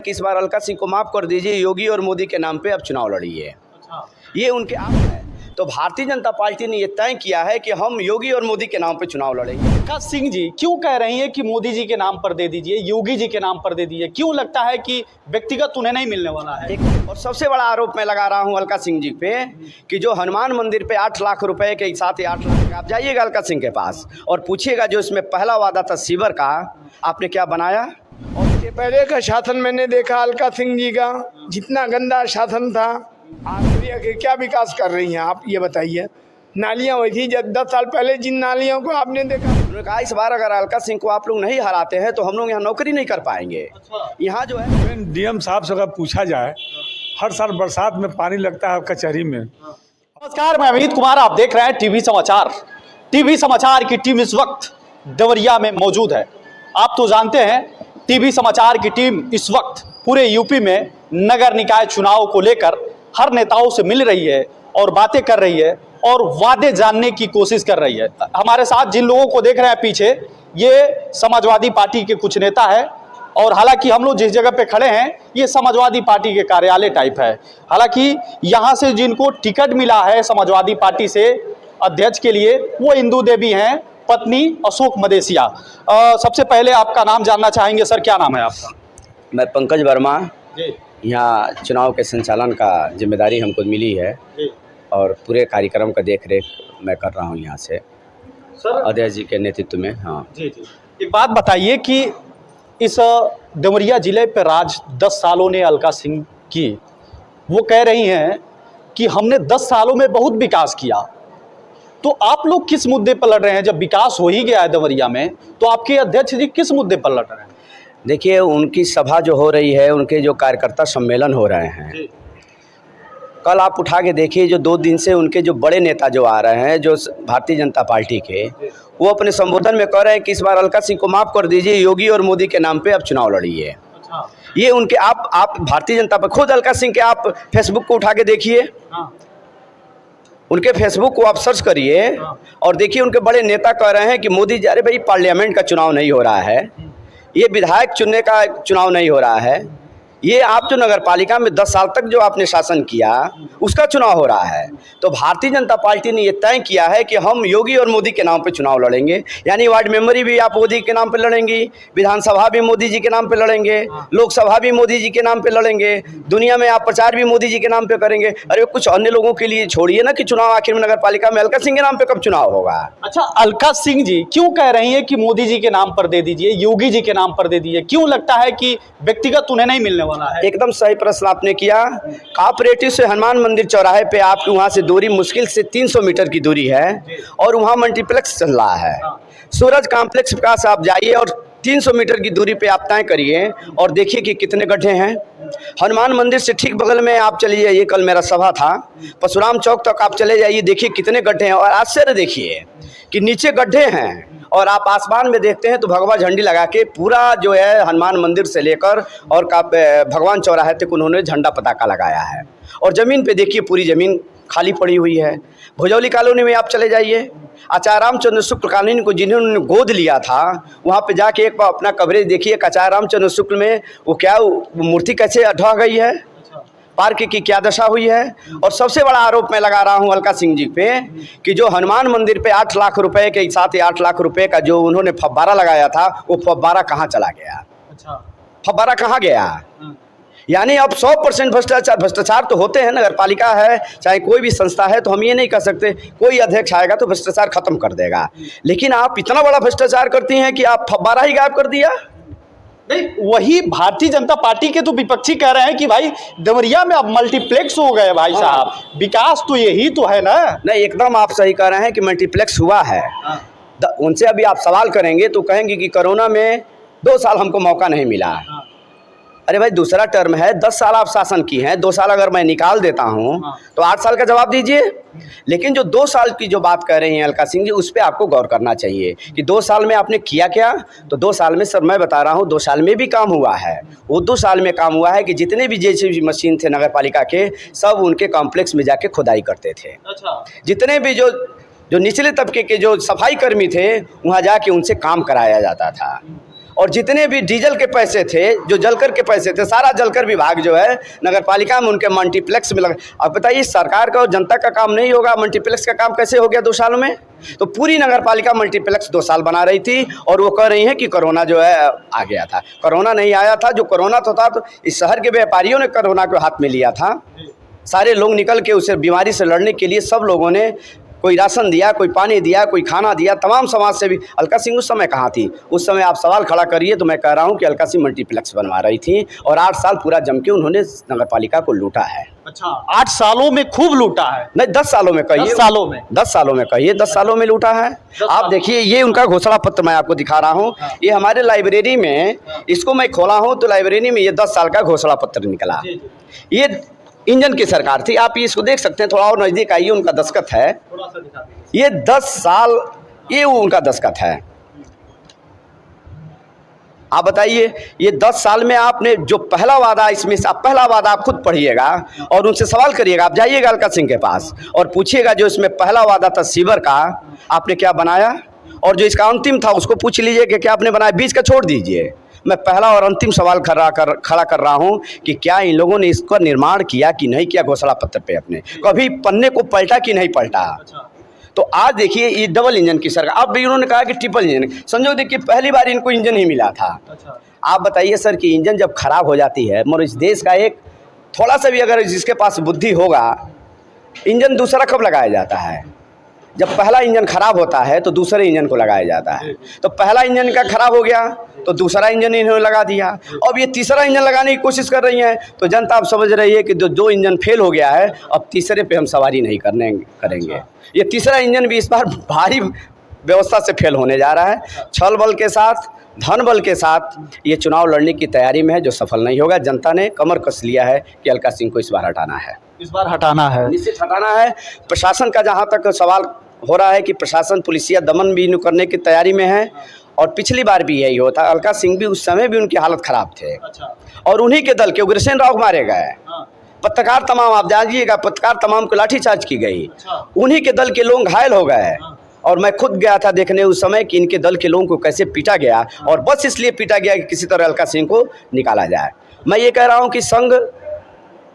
कि इस बार अलका सिंह को माफ कर दीजिए, योगी और मोदी के नाम पे अब चुनाव लड़िए। अच्छा। ये उनके आप है। तो भारतीय जनता पार्टी ने ये तय किया है कि हम योगी और मोदी के नाम पे चुनाव लड़ेंगे। अलका सिंह जी क्यों कह रही हैं कि मोदी जी के नाम पर दे दीजिए, योगी जी के नाम पर दे दीजिए? क्यों लगता है कि व्यक्तिगत उन्हें नहीं मिलने वाला है? और सबसे बड़ा आरोप मैं लगा रहा हूँ अलका सिंह जी पे कि जो हनुमान मंदिर पे 8 लाख रुपए के साथ ही 8 लाख, आप जाइएगा अलका सिंह के पास और पूछिएगा जो इसमें पहला वादा था सीवर का, आपने क्या बनाया? और इसके पहले का शासन मैंने देखा अलका सिंह जी का, जितना गंदा शासन था। आज के क्या विकास कर रही हैं आप, ये बताइए। नालियाँ हुई थी जब 10 साल पहले, जिन नालियों को आपने देखा। उन्होंने कहा इस बार अगर अलका सिंह को आप लोग नहीं हराते हैं तो हम लोग यहाँ नौकरी नहीं कर पाएंगे। यहाँ जो है डीएम साहब से अगर पूछा जाए, हर साल बरसात में पानी लगता है कचहरी में। नमस्कार, मैं अमित कुमार, आप देख रहे हैं टीवी समाचार। टीवी समाचार की टीम इस वक्त देवरिया में मौजूद है। आप तो जानते हैं टीवी समाचार की टीम इस वक्त पूरे यूपी में नगर निकाय चुनाव को लेकर हर नेताओं से मिल रही है और बातें कर रही है और वादे जानने की कोशिश कर रही है। हमारे साथ जिन लोगों को देख रहे हैं पीछे, ये समाजवादी पार्टी के कुछ नेता है और हालांकि हम लोग जिस जगह पे खड़े हैं ये समाजवादी पार्टी के कार्यालय टाइप है। हालांकि यहाँ से जिनको टिकट मिला है समाजवादी पार्टी से अध्यक्ष के लिए, वो इंदू देवी हैं, पत्नी अशोक मदेसिया। सबसे पहले आपका नाम जानना चाहेंगे सर, क्या नाम है आपका? मैं पंकज वर्मा, जी यहाँ चुनाव के संचालन का जिम्मेदारी हमको मिली है जी और पूरे कार्यक्रम का देख रेख मैं कर रहा हूँ यहाँ से सर। अध्यक्ष जी के नेतृत्व में। हाँ जी जी, एक बात बताइए कि इस देवरिया जिले पर राज 10 सालों ने अलका सिंह की, वो कह रही हैं कि हमने 10 सालों में बहुत विकास किया, तो आप लोग किस मुद्दे पर लड़ रहे हैं? जब विकास हो ही गया है देवरिया में, तो आपके अध्यक्ष जी किस मुद्दे पर लड़ रहे हैं? देखिए, उनकी सभा जो हो रही है, उनके जो कार्यकर्ता सम्मेलन हो रहे हैं, कल आप उठा के देखिए, जो 2 दिन से उनके जो बड़े नेता जो आ रहे हैं, जो भारतीय जनता पार्टी के, वो अपने संबोधन में कह रहे हैं कि इस बार अलका सिंह को माफ़ कर दीजिए, योगी और मोदी के नाम पे अब चुनाव लड़िए। अच्छा। ये उनके आप भारतीय जनता पर खुद अलका सिंह के आप फेसबुक को उठा के देखिए, उनके फेसबुक को आप सर्च करिए और देखिए उनके बड़े नेता कह रहे हैं कि मोदी जी, अरे भाई पार्लियामेंट का चुनाव नहीं हो रहा है, ये विधायक चुनने का चुनाव नहीं हो रहा है, ये आप जो नगर पालिका में 10 साल तक जो आपने शासन किया उसका चुनाव हो रहा है। तो भारतीय जनता पार्टी ने ये तय किया है कि हम योगी और मोदी के नाम पे चुनाव लड़ेंगे। यानी वार्ड मेंबरी भी आप मोदी के नाम पे लड़ेंगी, विधानसभा भी मोदी जी के नाम पे लड़ेंगे, लोकसभा भी मोदी जी के नाम पे लड़ेंगे, दुनिया में आप प्रचार भी मोदी जी के नाम पे करेंगे। अरे कुछ अन्य लोगों के लिए छोड़िए ना कि चुनाव आखिर में नगर पालिका में अलका सिंह के नाम पे कब चुनाव होगा? अच्छा, अलका सिंह जी क्यों कह रही हैं कि मोदी जी के नाम पर दे दीजिए, योगी जी के नाम पर दे दीजिए? क्यों लगता है कि व्यक्तिगत उन्हें नहीं मिलने वाला है? एकदम सही प्रश्न आपने किया। कोऑपरेटिव से हनुमान मंदिर चौराहे पे आपके वहाँ से दूरी मुश्किल से 300 मीटर की दूरी है और वहाँ मल्टीप्लेक्स चल रहा है। सूरज कॉम्प्लेक्स के पास आप जाइए और 300 मीटर की दूरी पे आप तय करिए और देखिए कि कितने गड्ढे हैं। हनुमान मंदिर से ठीक बगल में आप चले जाइए, कल मेरा सभा था, परशुराम चौक तक आप चले जाइए, देखिए कितने गड्ढे हैं। और आश्चर्य देखिए कि नीचे गड्ढे हैं और आप आसमान में देखते हैं तो भगवा झंडी लगा के पूरा जो है हनुमान मंदिर से लेकर और भगवान चौराहे तक उन्होंने झंडा पताका लगाया है। और ज़मीन पे देखिए पूरी ज़मीन खाली पड़ी हुई है। भुजौली कॉलोनी में आप चले जाइए, आचार्य रामचंद्र शुक्ल कॉलोनी को जिन्होंने गोद लिया था, वहाँ पे जाके एक बार अपना कवरेज देखिए। आचार्य रामचंद्र शुक्ल में वो क्या मूर्ति कैसे ढह गई है, पार्क की क्या दशा हुई है। और सबसे बड़ा आरोप मैं लगा रहा हूं अलका सिंह जी पे कि जो हनुमान मंदिर पे 8 लाख रुपए के साथ ही 8 लाख रुपए का जो उन्होंने फव्वारा लगाया था, वो फव्वारा कहाँ चला गया? अच्छा, फव्वारा कहाँ गया? यानी अब 100% भ्रष्टाचार तो होते हैं, नगर पालिका है चाहे कोई भी संस्था है, तो हम ये नहीं कह सकते कोई अध्यक्ष आएगा तो भ्रष्टाचार खत्म कर देगा। लेकिन आप इतना बड़ा भ्रष्टाचार करती हैं कि आप फव्वारा ही गायब कर दिया। नहीं, वही भारतीय जनता पार्टी के तो विपक्षी कह रहे हैं कि भाई देवरिया में अब मल्टीप्लेक्स हो गए। भाई साहब, विकास तो यही तो है ना? नहीं, एकदम आप सही कह रहे हैं कि मल्टीप्लेक्स हुआ है। उनसे अभी आप सवाल करेंगे तो कहेंगे कि कोरोना में 2 साल हमको मौका नहीं मिला। अरे भाई, दूसरा टर्म है, 10 साल आप शासन की हैं, 2 साल अगर मैं निकाल देता हूं तो 8 साल का जवाब दीजिए। लेकिन जो 2 साल की जो बात कर रही हैं अलका सिंह जी, उस पर आपको गौर करना चाहिए कि 2 साल में आपने किया क्या। तो 2 साल में सर मैं बता रहा हूं, 2 साल में भी काम हुआ है। वो 2 साल में काम हुआ है कि जितने भी जेसीबी मशीन थे नगर पालिका के, सब उनके कॉम्प्लेक्स में जाके खुदाई करते थे। अच्छा। जितने भी जो निचले तबके के जो सफाई कर्मी थे, वहाँ जाके उनसे काम कराया जाता था। और जितने भी डीजल के पैसे थे, जो जलकर के पैसे थे, सारा जलकर विभाग जो है नगर पालिका में उनके मल्टीप्लेक्स में लगा। अब बताइए सरकार का और जनता का काम नहीं होगा, मल्टीप्लेक्स का काम कैसे हो गया 2 सालों में? तो पूरी नगर पालिका मल्टीप्लेक्स 2 साल बना रही थी और वो कह रही हैं कि कोरोना जो है आ गया था। कोरोना नहीं आया था। जो कोरोना तो था तो इस शहर के व्यापारियों ने कोरोना को हाथ में लिया था। सारे लोग निकल के उसे बीमारी से लड़ने के लिए सब लोगों ने कोई राशन दिया, कोई पानी दिया, कोई खाना दिया, तमाम समाज से भी। अलका सिंह उस समय कहाँ थी? उस समय आप सवाल खड़ा करिए तो मैं कह रहा हूँ कि अलका सिंह मल्टीप्लेक्स बनवा रही थी और 8 साल पूरा जम के उन्होंने नगर पालिका को लूटा है। अच्छा, 8 सालों में खूब लूटा है? नहीं, 10 सालों में कहिए। 10 सालों में? 10 सालों में कहिए, 10 सालों में लूटा है। आप देखिए, ये उनका घोषणा पत्र मैं आपको दिखा रहा हूँ। ये हमारे लाइब्रेरी में, इसको मैं खोला हूँ तो लाइब्रेरी में ये 10 साल का घोषणा पत्र निकला। ये इंजन की सरकार थी। आप इसको देख सकते हैं, थोड़ा और नज़दीक आइए, उनका दस्तखत है। ये 10 साल ये उनका दस्तखत है। आप बताइए, ये 10 साल में आपने जो पहला वादा, इसमें से आप पहला वादा आप खुद पढ़िएगा और उनसे सवाल करिएगा। आप जाइएगा अलका सिंह के पास और पूछिएगा जो इसमें पहला वादा था सीवर का, आपने क्या बनाया? और जो इसका अंतिम था उसको पूछ लीजिए कि क्या आपने बनाया। बीच का छोड़ दीजिए। मैं पहला और अंतिम सवाल खड़ा कर रहा हूं कि क्या इन लोगों ने इसका निर्माण किया कि नहीं किया? घोषणा पत्र पे अपने कभी पन्ने को पलटा कि नहीं पलटा? तो आज देखिए, ये डबल इंजन की सरकार। अब भी उन्होंने कहा कि ट्रिपल इंजन। संजोग देखिए, पहली बार इनको इंजन ही मिला था। आप बताइए सर कि इंजन जब खराब हो जाती है, मगर इस देश का एक थोड़ा सा भी अगर जिसके पास बुद्धि होगा, इंजन दूसरा कब लगाया जाता है? जब पहला इंजन खराब होता है तो दूसरे इंजन को लगाया जाता है। तो पहला इंजन का खराब हो गया तो दूसरा इंजन इन्होंने लगा दिया। अब ये तीसरा इंजन लगाने की कोशिश कर रही हैं। तो जनता अब समझ रही है कि जो इंजन फेल हो गया है, अब तीसरे पे हम सवारी नहीं करेंगे। ये तीसरा इंजन भी इस बार भारी व्यवस्था से फेल होने जा रहा है। छल बल के साथ, धन बल के साथ ये चुनाव लड़ने की तैयारी में है, जो सफल नहीं होगा। जनता ने कमर कस लिया है कि अलका सिंह को इस बार हटाना है। इस बार हटाना है, निश्चित हटाना है। प्रशासन का जहाँ तक सवाल हो रहा है कि प्रशासन पुलिसिया दमन भी करने की तैयारी में है, और पिछली बार भी यही होता। अलका सिंह भी उस समय भी उनकी हालत खराब थे। और उन्हीं के दल के उग्रसेन राव मारे गए। पत्रकार तमाम, आप जानिएगा, पत्रकार तमाम को लाठीचार्ज की गई। उन्हीं के दल के लोग घायल हो गए। और मैं खुद गया था देखने उस समय कि इनके दल के लोगों को कैसे पीटा गया, और बस इसलिए पीटा गया कि किसी तरह अलका सिंह को निकाला जाए। मैं ये कह रहा हूँ कि संघ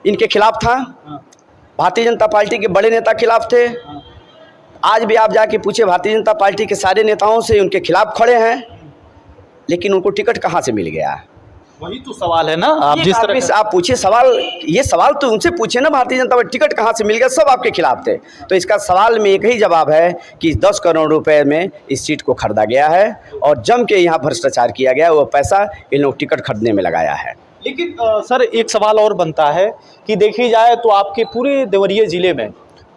इनके खिलाफ था, भारतीय जनता पार्टी के बड़े नेता खिलाफ थे। आज भी आप जाके पूछे भारतीय जनता पार्टी के सारे नेताओं से, उनके खिलाफ खड़े हैं, लेकिन उनको टिकट कहाँ से मिल गया? वही तो सवाल है ना। आप जिस तरह आप पूछिए सवाल, ये सवाल तो उनसे पूछे ना, भारतीय जनता पार्टी टिकट कहाँ से मिल गया? सब आपके खिलाफ थे। तो इसका सवाल में एक ही जवाब है कि 10 करोड़ रुपए में इस सीट को खरीदा गया है और जम के यहाँ भ्रष्टाचार किया गया। वो पैसा इन लोग टिकट खरीदने में लगाया है। लेकिन सर, एक सवाल और बनता है कि देखी जाए तो आपके पूरे देवरिया जिले में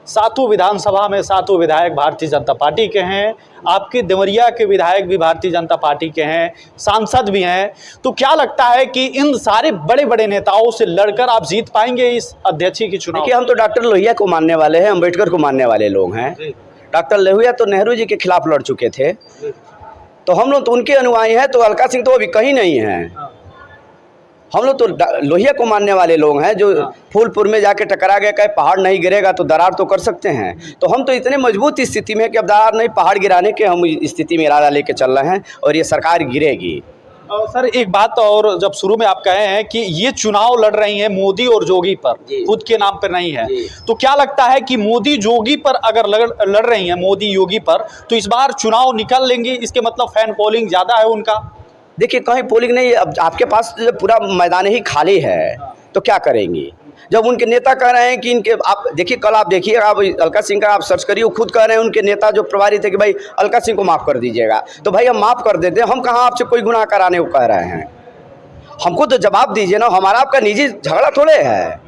7 विधानसभा में 7 विधायक भारतीय जनता पार्टी के हैं। आपके देवरिया के विधायक भी भारतीय जनता पार्टी के हैं, सांसद भी हैं। तो क्या लगता है कि इन सारे बड़े बड़े नेताओं से लड़कर आप जीत पाएंगे इस अध्यक्षीय की चुनाव? देखिए, हम तो डॉक्टर लोहिया को मानने वाले हैं, अम्बेडकर को मानने वाले लोग हैं। डॉक्टर लोहिया तो नेहरू जी के खिलाफ लड़ चुके थे, तो हम लोग तो उनके अनुयायी हैं। तो अलका सिंह तो अभी कहीं नहीं है। हम लोग तो लोहिया को मानने वाले लोग हैं, जो फूलपुर में जाके टकरा गया, कहे पहाड़ नहीं गिरेगा तो दरार तो कर सकते हैं। तो हम तो इतने मजबूत स्थिति में है कि अब दरार नहीं, पहाड़ गिराने के हम स्थिति में इरादा लेके चल रहे हैं, और ये सरकार गिरेगी। सर, एक बात और, जब शुरू में आप कहे हैं कि ये चुनाव लड़ रही हैं मोदी और जोगी पर, खुद के नाम पर नहीं है, तो क्या लगता है कि मोदी जोगी पर अगर लड़ रही हैं, मोदी योगी पर, तो इस बार चुनाव निकल लेंगे? इसके मतलब फैन पोलिंग ज़्यादा है उनका? देखिए, कहीं पोलिंग नहीं। अब आपके पास पूरा मैदान ही खाली है तो क्या करेंगी? जब उनके नेता कह रहे हैं कि इनके, आप देखिए, कल आप देखिए, आप अलका सिंह का आप सर्च करिए, वो खुद कह रहे हैं उनके नेता जो प्रभारी थे कि भाई अलका सिंह को माफ़ कर दीजिएगा। तो भाई हम माफ़ कर देते हैं, हम कहाँ आपसे कोई गुनाह कराने को कह रहे हैं? हमको तो जवाब दीजिए ना, हमारा आपका निजी झगड़ा थोड़े है।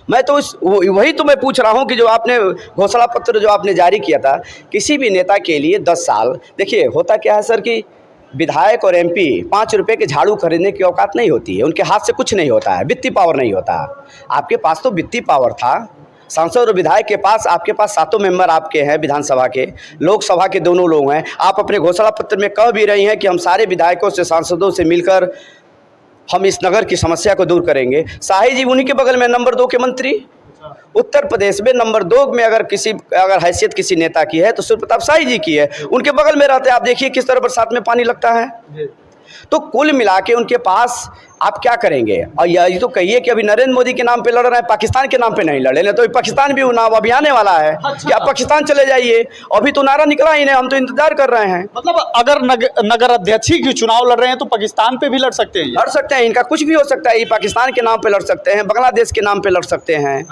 मैं तो वही तो मैं पूछ रहा हूँ कि जो आपने घोषणा पत्र जो आपने जारी किया था, किसी भी नेता के लिए 10 साल, देखिए होता क्या है सर कि विधायक और एमपी 5 रुपए के झाड़ू खरीदने की औकात नहीं होती है, उनके हाथ से कुछ नहीं होता है, वित्तीय पावर नहीं होता। आपके पास तो वित्तीय पावर था, सांसद और विधायक के पास, आपके पास 7 मेंबर आपके हैं विधानसभा के, लोकसभा के दोनों लोग हैं। आप अपने घोषणा पत्र में कह भी रही हैं कि हम सारे विधायकों से, सांसदों से मिलकर हम इस नगर की समस्या को दूर करेंगे। शाही जी उन्हीं के बगल में नंबर 2 के मंत्री। उत्तर प्रदेश में नंबर 2 में अगर हैसियत किसी नेता की है तो सूर्य प्रताप शाही जी की है, उनके बगल में रहते हैं। आप देखिए किस तरह बरसात में पानी लगता है। तो कुल मिला के उनके पास आप क्या करेंगे? और ये तो कहिए कि अभी नरेंद्र मोदी के नाम पे लड़ रहे हैं, पाकिस्तान के नाम पे नहीं लड़े, नहीं तो पाकिस्तान भी चुनाव अभी आने वाला है कि आप पाकिस्तान चले जाइए। अभी तो नारा निकला ही नहीं, हम तो इंतजार कर रहे हैं। मतलब अगर नगर अध्यक्ष ही की चुनाव लड़ रहे हैं तो पाकिस्तान पे भी लड़ सकते हैं ये? लड़ सकते हैं, इनका कुछ भी हो सकता है। ये पाकिस्तान के नाम पे लड़ सकते हैं, बांग्लादेश के नाम पे लड़ सकते हैं।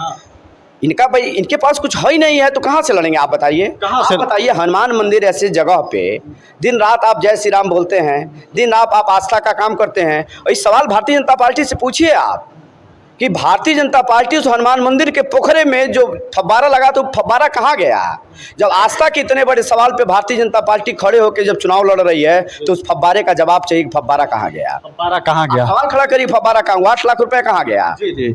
इनका भाई इनके पास कुछ है ही नहीं है तो कहाँ से लड़ेंगे? आप बताइए, कहाँ से? आप बताइए। हनुमान मंदिर ऐसे जगह पे दिन रात आप जय श्री राम बोलते हैं, दिन रात आप आस्था का काम करते हैं। और इस सवाल भारतीय जनता पार्टी से पूछिए आप कि भारतीय जनता पार्टी उस हनुमान मंदिर के पोखरे में जो फव्वारा लगा तो फव्वारा कहाँ गया? जब आस्था के इतने बड़े सवाल पे भारतीय जनता पार्टी खड़े होकर जब चुनाव लड़ रही है तो उस फव्वारे का जवाब चाहिए। फव्वारा कहाँ गया? फव्वारा कहाँ गया? सवाल खड़ा करिए, फव्वारा कहाँ? 8 लाख रुपए कहाँ गया? जी जी।